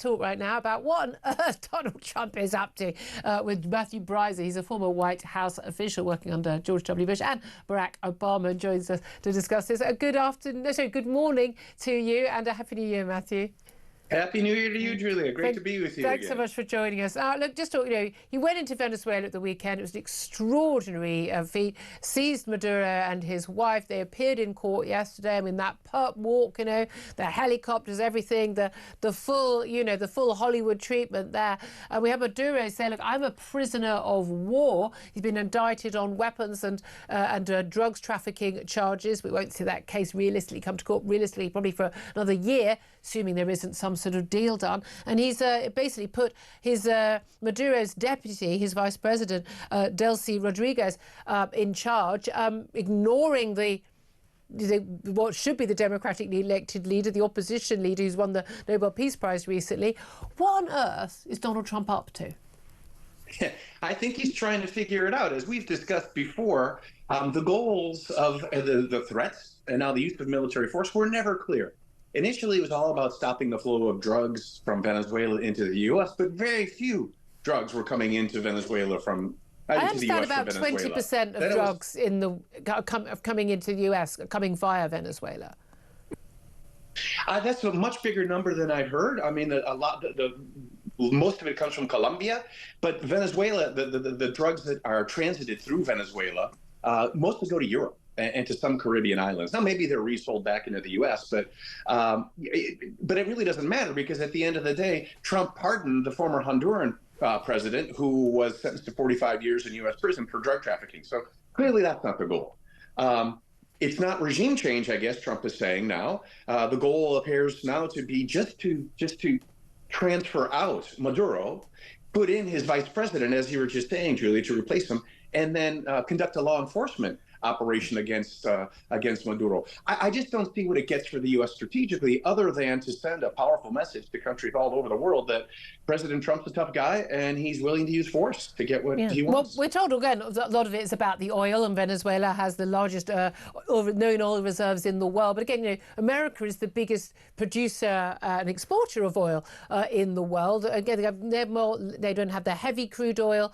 talk right now about what on earth Donald Trump is up to with Matthew Bryza. He's a former White House official working under George W. Bush and Barack Obama, joins us to discuss this. Good morning to you, and a Happy New Year, Matthew. Happy New Year to you, Julia. Great to be with you Thanks again. so much for joining us. Look, just talk, he went into Venezuela at the weekend. It was an extraordinary feat. Seized Maduro and his wife. They appeared in court yesterday. I mean, that perp walk, the helicopters, everything, the full Hollywood treatment there. And we have Maduro say, look, I'm a prisoner of war. He's been indicted on weapons and drugs trafficking charges. We won't see that case realistically come to court, realistically probably for another year, assuming there isn't some sort of deal done. And he's basically put his Maduro's deputy, his vice president, Delcy Rodriguez, in charge, ignoring what should be the democratically elected leader, the opposition leader who's won the Nobel Peace Prize recently. What on earth is Donald Trump up to? I think he's trying to figure it out. As we've discussed before, the goals of the threats and now the use of military force were never clear. Initially, it was all about stopping the flow of drugs from Venezuela into the U.S., but very few drugs were coming into Venezuela from I understand about 20% of drugs coming into the U.S. coming via Venezuela. That's a much bigger number than I'd heard. I mean, most of it comes from Colombia, but Venezuela, the drugs that are transited through Venezuela mostly go to Europe and to some Caribbean islands. Now, maybe they're resold back into the U.S., but it really doesn't matter, because at the end of the day, Trump pardoned the former Honduran president who was sentenced to 45 years in U.S. prison for drug trafficking. So clearly that's not the goal. It's not regime change, I guess Trump is saying now. The goal appears now to be just to transfer out Maduro, put in his vice president, as you were just saying, Julia, to replace him, and then conduct a law enforcement operation against Maduro. I just don't see what it gets for the U.S. strategically, other than to send a powerful message to countries all over the world that President Trump's a tough guy and he's willing to use force to get what he wants. Well, we're told, again, a lot of it is about the oil, and Venezuela has the largest known oil reserves in the world. But again, America is the biggest producer and exporter of oil in the world. Again, they don't have the heavy crude oil,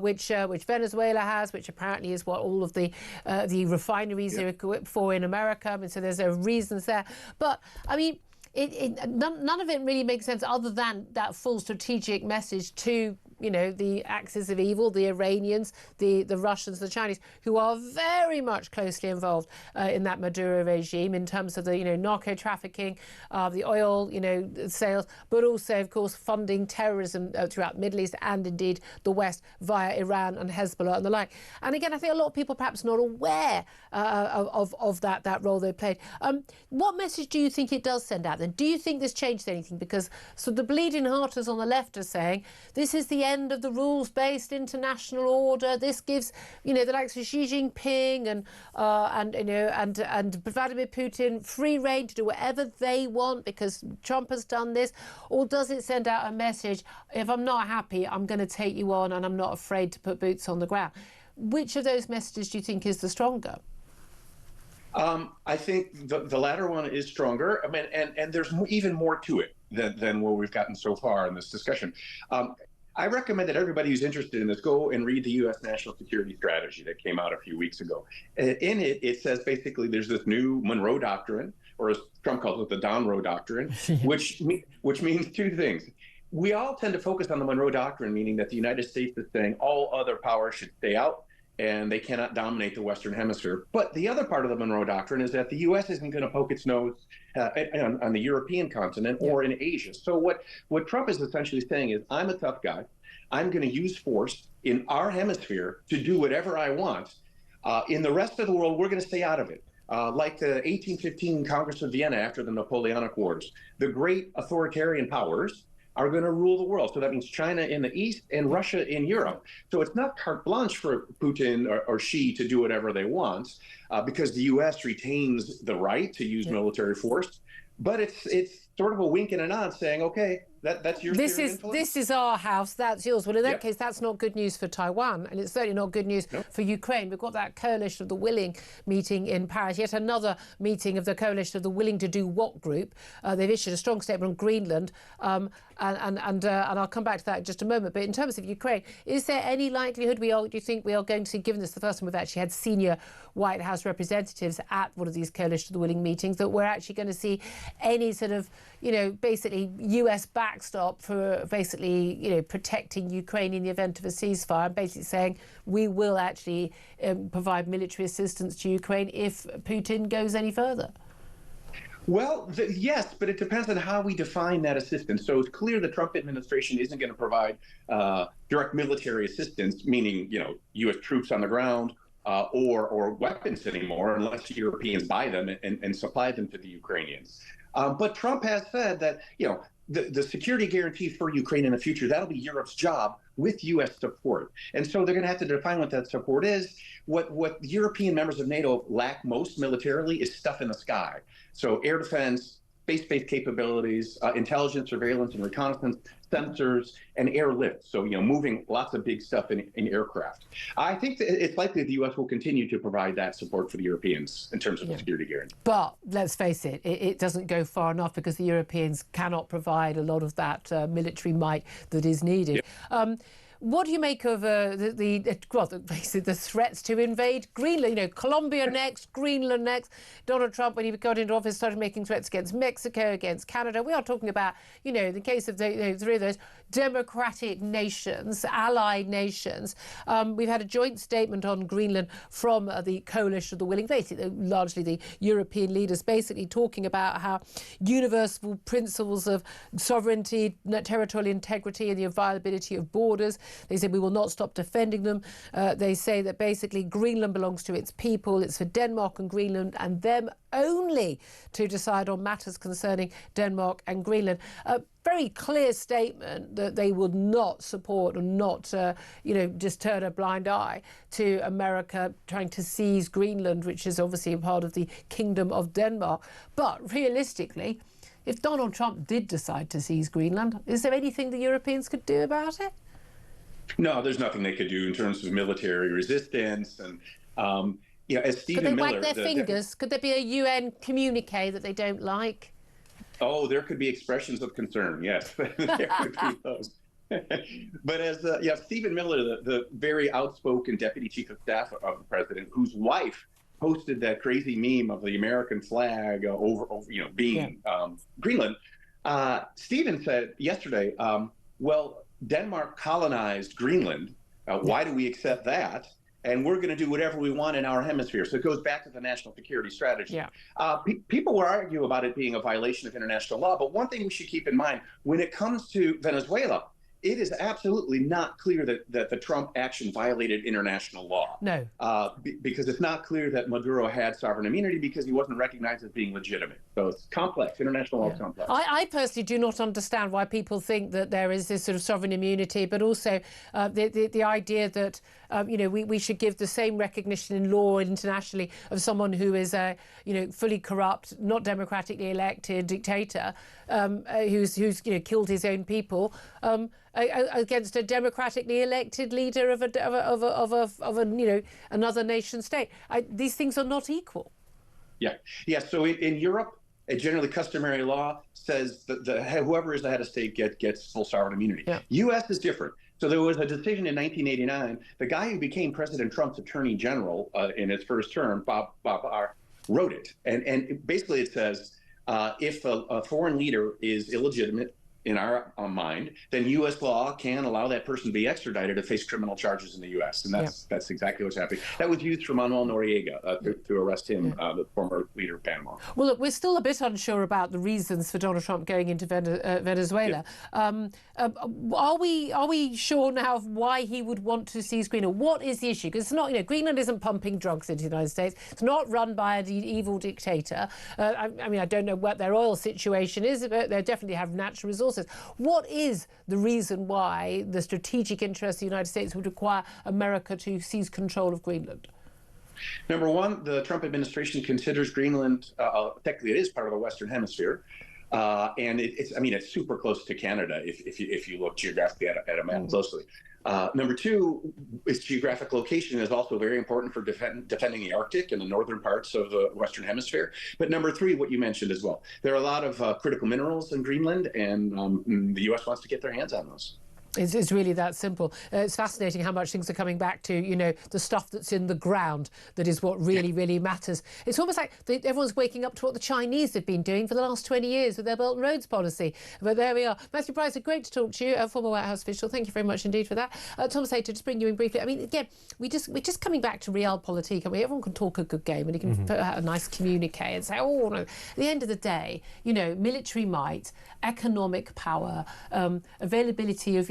which Venezuela has, which apparently is what all of the refineries are equipped for in America. I mean, so there's reasons there. But I mean, none of it really makes sense other than that full strategic message to the axis of evil, the Iranians, the Russians, the Chinese, who are very much closely involved in that Maduro regime in terms of the narco trafficking, the oil sales, but also of course funding terrorism throughout the Middle East and indeed the West via Iran and Hezbollah and the like. And again, I think a lot of people perhaps not aware of that role they played. What message do you think it does send out then? Do you think this changed anything? Because the bleeding hearters on the left are saying this is the end of the rules-based international order. This gives, the likes of Xi Jinping and Vladimir Putin free rein to do whatever they want because Trump has done this. Or does it send out a message, if I'm not happy, I'm going to take you on and I'm not afraid to put boots on the ground? Which of those messages do you think is the stronger? I think the latter one is stronger. I mean, and there's even more to it than what we've gotten so far in this discussion. I recommend that everybody who's interested in this go and read the U.S. National Security Strategy that came out a few weeks ago. In it, it says basically there's this new Monroe Doctrine, or as Trump calls it, the Donro Doctrine, which means two things. We all tend to focus on the Monroe Doctrine, meaning that the United States is saying all other powers should stay out and they cannot dominate the Western Hemisphere. But the other part of the Monroe Doctrine is that the U.S. isn't going to poke its nose on the European continent or in Asia. So what Trump is essentially saying is, I'm a tough guy. I'm going to use force in our hemisphere to do whatever I want. In the rest of the world, we're going to stay out of it. Like the 1815 Congress of Vienna after the Napoleonic Wars, the great authoritarian powers are going to rule the world. So that means China in the East and Russia in Europe. So it's not carte blanche for Putin or Xi to do whatever they want, because the U.S. retains the right to use military force. But it's sort of a wink and a nod saying, okay, that's your this is our house, that's yours. Well, in that case, that's not good news for Taiwan, and it's certainly not good news for Ukraine. We've got that coalition of the willing meeting in Paris, yet another meeting of the coalition of the willing to do what group. They've issued a strong statement on Greenland, and I'll come back to that in just a moment. But in terms of Ukraine, is there any likelihood do you think we are going to see, given this the first time we've actually had senior White House representatives at one of these Coalition of the Willing meetings, that we're actually going to see any sort of, basically US backstop for basically, protecting Ukraine in the event of a ceasefire, and basically saying we will actually provide military assistance to Ukraine if Putin goes any further? Well, yes, but it depends on how we define that assistance. So it's clear the Trump administration isn't going to provide direct military assistance, meaning, U.S. troops on the ground or weapons anymore, unless Europeans buy them and supply them to the Ukrainians. But Trump has said that, the security guarantee for Ukraine in the future, that'll be Europe's job with U.S. support. And so they're going to have to define what that support is. What European members of NATO lack most militarily is stuff in the sky. So air defense, space-based capabilities, intelligence, surveillance, and reconnaissance, sensors, and airlift. So, moving lots of big stuff in aircraft. I think that it's likely the U.S. will continue to provide that support for the Europeans in terms of security guarantee. But let's face it, it doesn't go far enough, because the Europeans cannot provide a lot of that military might that is needed. Yeah. What do you make of basically the threats to invade Greenland? Colombia next, Greenland next. Donald Trump, when he got into office, started making threats against Mexico, against Canada. We are talking about, in the case of the three of those democratic nations, allied nations. We've had a joint statement on Greenland from the Coalition of the Willing, basically largely the European leaders, basically talking about how universal principles of sovereignty, territorial integrity, and the inviolability of borders. They said we will not stop defending them. They say that basically Greenland belongs to its people. It's for Denmark and Greenland and them only to decide on matters concerning Denmark and Greenland. A very clear statement that they would not support or not, just turn a blind eye to America trying to seize Greenland, which is obviously a part of the Kingdom of Denmark. But realistically, if Donald Trump did decide to seize Greenland, is there anything the Europeans could do about it? No, there's nothing they could do in terms of military resistance. And, as Stephen Miller... Could they wag their fingers? Could there be a UN communique that they don't like? Oh, there could be expressions of concern, yes. There could be those. But as Stephen Miller, the very outspoken deputy chief of staff of the president, whose wife posted that crazy meme of the American flag over being Greenland, Stephen said yesterday, well, Denmark colonized Greenland. Why do we accept that? And we're going to do whatever we want in our hemisphere. So it goes back to the national security strategy. Yeah. People will argue about it being a violation of international law. But one thing we should keep in mind, when it comes to Venezuela, it is absolutely not clear that the Trump action violated international law. No. Because it's not clear that Maduro had sovereign immunity because he wasn't recognized as being legitimate. So it's complex. International law is complex. I personally do not understand why people think that there is this sort of sovereign immunity, but also the idea that, we should give the same recognition in law internationally of someone who is a, fully corrupt, not democratically elected dictator, who's killed his own people, against a democratically elected leader of another nation state. These things are not equal. Yeah. So in Europe, a generally customary law says that whoever is the head of state gets full sovereign immunity. Yeah. U.S. is different. So there was a decision in 1989. The guy who became President Trump's attorney general in his first term, Bob Barr, wrote it, and basically it says if a foreign leader is illegitimate in our mind, then U.S. law can allow that person to be extradited to face criminal charges in the U.S. And that's exactly what's happening. That was used for Manuel Noriega to arrest him, the former leader of Panama. Well, look, we're still a bit unsure about the reasons for Donald Trump going into Venezuela. Yeah. Are we sure now of why he would want to seize Greenland? What is the issue? Because it's not, Greenland isn't pumping drugs into the United States. It's not run by an evil dictator. I don't know what their oil situation is, but they definitely have natural resources. What is the reason why the strategic interest of the United States would require America to seize control of Greenland? Number one, the Trump administration considers Greenland, technically it is part of the Western Hemisphere. And it's super close to Canada if you look geographically at a map closely. Number two, its geographic location is also very important for defending the Arctic and the northern parts of the Western Hemisphere. But number three, what you mentioned as well, there are a lot of critical minerals in Greenland, and the U.S. wants to get their hands on those. It's really that simple. It's fascinating how much things are coming back to, you know, the stuff that's in the ground that is what really, really matters. It's almost like everyone's waking up to what the Chinese have been doing for the last 20 years with their Belt and Roads policy. But there we are. Matthew Bryza, great to talk to you, former White House official. Thank you very much indeed for that. Thomas Hayter, just bring you in briefly. I mean, again, we're just coming back to Realpolitik. I mean, everyone can talk a good game and you can put out a nice communique and say, oh, no. At the end of the day, you know, military might, economic power, availability of,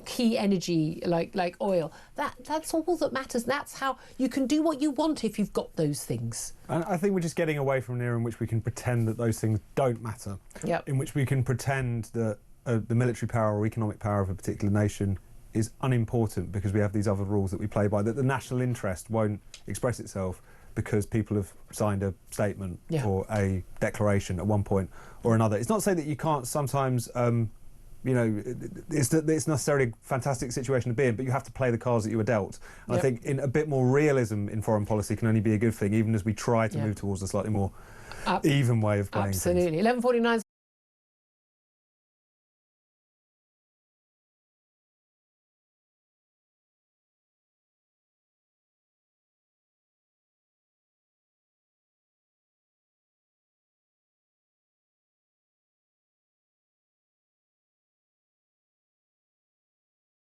key energy like oil. That's all that matters. That's how you can do what you want if you've got those things. And I think we're just getting away from an era in which we can pretend that those things don't matter. Yep. In which we can pretend that the military power or economic power of a particular nation is unimportant because we have these other rules that we play by, that the national interest won't express itself because people have signed a statement or a declaration at one point or another. It's not to say that you can't sometimes, it's necessarily a fantastic situation to be in, but you have to play the cards that you were dealt. And I think in a bit more realism in foreign policy can only be a good thing, even as we try to move towards a slightly more even way of playing things. Absolutely. 11:49.